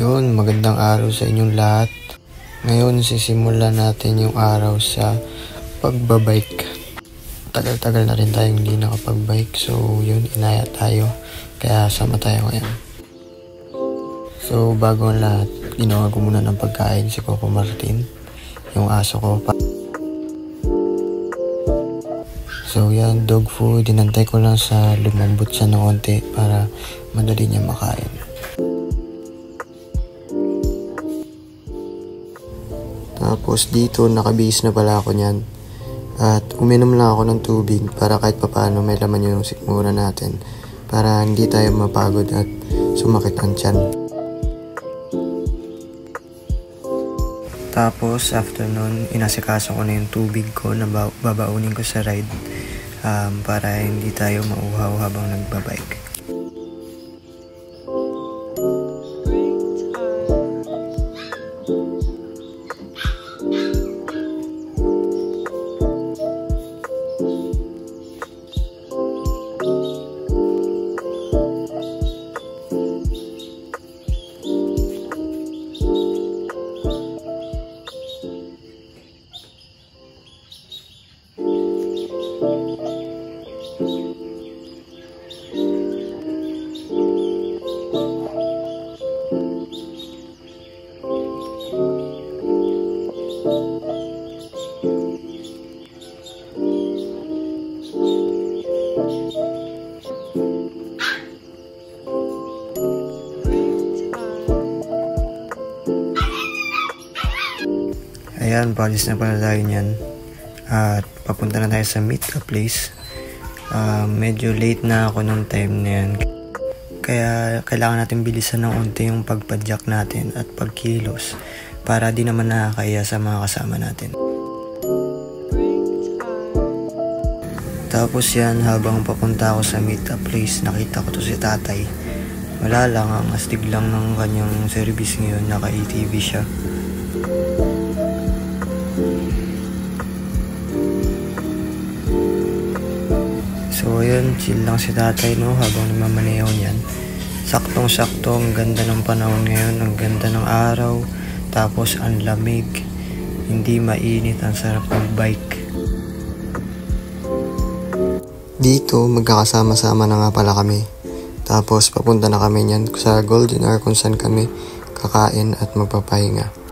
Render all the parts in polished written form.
Yun, magandang araw sa inyong lahat. Ngayon, sisimulan natin yung araw sa pagbabike. Tagal-tagal na rin tayong hindi nakapagbike. So, yun, inaya tayo. Kaya sama tayo ngayon. So, bago ang lahat, ginawa ko muna ng pagkain si Coco Martin. Yung aso ko. So, yan, dog food. Dinantay ko lang sa lumambot siya ng konti para madali niya makain. Tapos dito, nakabihis na pala ako niyan. At uminom lang ako ng tubig para kahit papaano may laman yung sikmura natin. Para hindi tayo mapagod at sumakit ang tiyan. Tapos after nun, inasikaso ko na yung tubig ko na babaunin ko sa ride. Para hindi tayo mauhaw habang nagbabike. Ayan, palis na pala tayo niyan. At papunta na tayo sa meet a place. Medyo late na ako nung time na yan. Kaya kailangan natin bilisan ng unti yung pagpadyak natin at pagkilos. Para di naman nakakaya sa mga kasama natin. Tapos yan, habang papunta ako sa meet a place, nakita ko to si tatay. Wala lang, ang astig lang ng kanyang service ngayon, naka-ATV siya. So ayun, chill lang si tatay no habang namamaneho niyan. Saktong-sakto, ang ganda ng panahon ngayon, ang ganda ng araw, tapos ang lamig, hindi mainit, ang sarap mag-bike. Dito, magkakasama-sama na nga pala kami. Tapos papunta na kami niyan sa Golden Hour kung saan kami kakain at magpapahinga.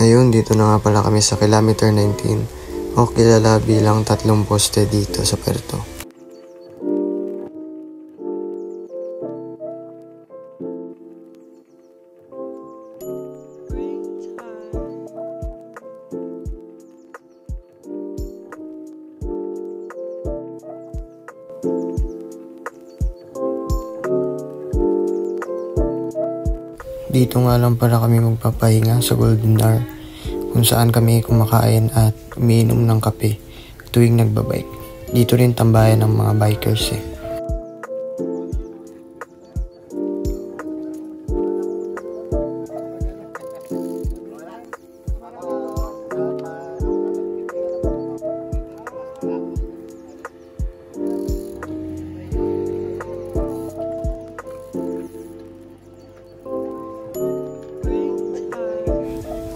Ayun, dito na nga pala kami sa kilometer 19 o kilala bilang 3 poste dito sa Puerto. Dito nga lang pala kami magpapahinga sa Golden Hour kung saan kami kumakain at umiinom ng kape tuwing nagbabike. Dito rin tambayan ng mga bikers eh.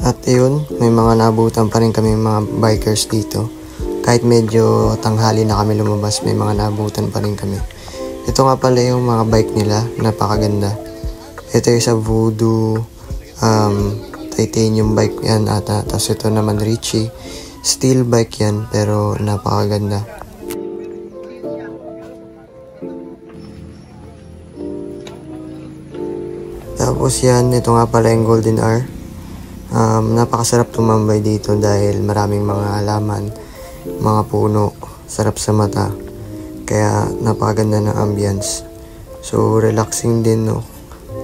At ayun, may mga naabutan pa rin kami mga bikers dito. Kahit medyo tanghali na kami lumabas, may mga naabutan pa rin kami. Ito nga pala yung mga bike nila, napakaganda. Ito yung sa Voodoo, titanium bike yan ata. Tapos ito naman Richie, steel bike yan pero napakaganda. Tapos yan, ito nga pala yung Golden Hour. Napakasarap tumambay dito dahil maraming mga halaman, mga puno, sarap sa mata, kaya napakaganda ng ambience. So relaxing din no,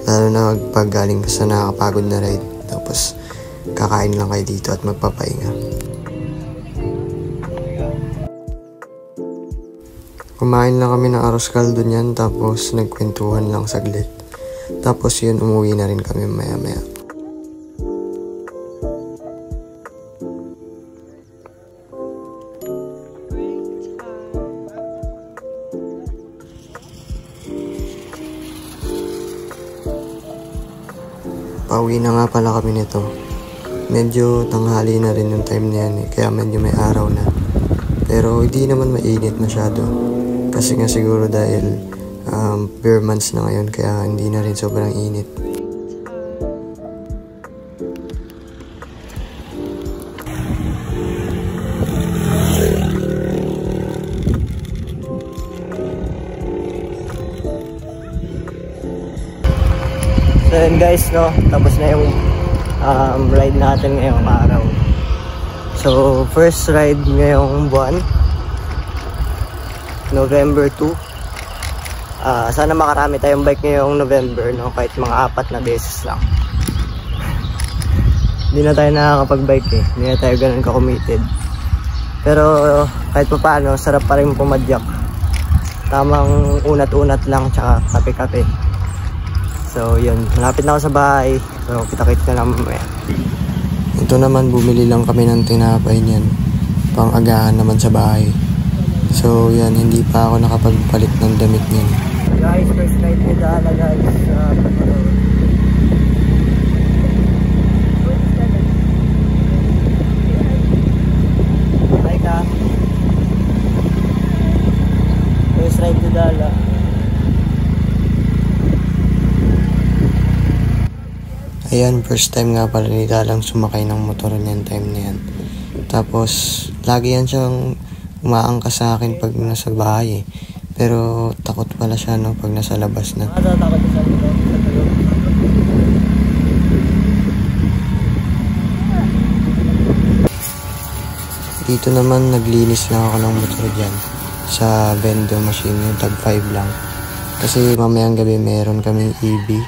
lalo na pag galing ka sa nakakapagod na ride, tapos kakain lang kayo dito at magpapahinga. Kumain lang kami ng arroz caldo niyan, tapos nagkwentuhan lang saglit. Tapos yun, umuwi na rin kami maya-maya. Pauwi na nga pala kami nito. Medyo tanghali na rin yung time na yan kaya medyo may araw na. Pero hindi naman mainit masyado. Kasi nga siguro dahil bare months na ngayon kaya hindi na rin sobrang init. So yun guys, no, tapos na yung ride natin ngayong araw. So first ride ngayong buwan, November 2. Sana makarami tayong bike ngayong November, no, kahit mga 4 na beses lang. Hindi na tayo nakakapag-bike hindi na tayo ganun ka-committed. Pero kahit pa paano, sarap pa rin pumadyak. Tamang unat-unat lang, tsaka kape-kape. So yun, malapit na ako sa bahay. So kita-kits na lang mamaya. Ito naman, bumili lang kami ng tinapay niyan. Pang-agahan naman sa bahay. So yan, hindi pa ako nakapagpalit ng damit niyan. Guys, first night ni Dala guys. Hi ka. First ride ni Dala. Ayan, first time nga pala ni Dalang sumakay ng motor niyan time na yan. Tapos, lagi yan siyang umaangkas sa akin pag nasa bahay Pero takot pala siya no, pag nasa labas na. Takot siya sa loob. Dito naman naglinis lang ako ng motor dyan sa vending machine, yung tag 5 lang. Kasi mamayang gabi meron kaming EB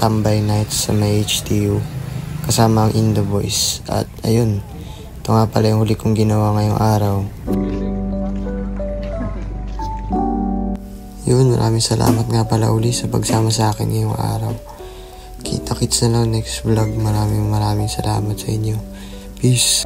tambay nights sa may HTU kasama ang Indo Boys. At ayun, ito nga pala yung huli kong ginawa ngayong araw. Yun, maraming salamat nga pala uli sa pagsama sa akin ngayong araw. Kita-kits na lang next vlog. Maraming salamat sa inyo. Peace.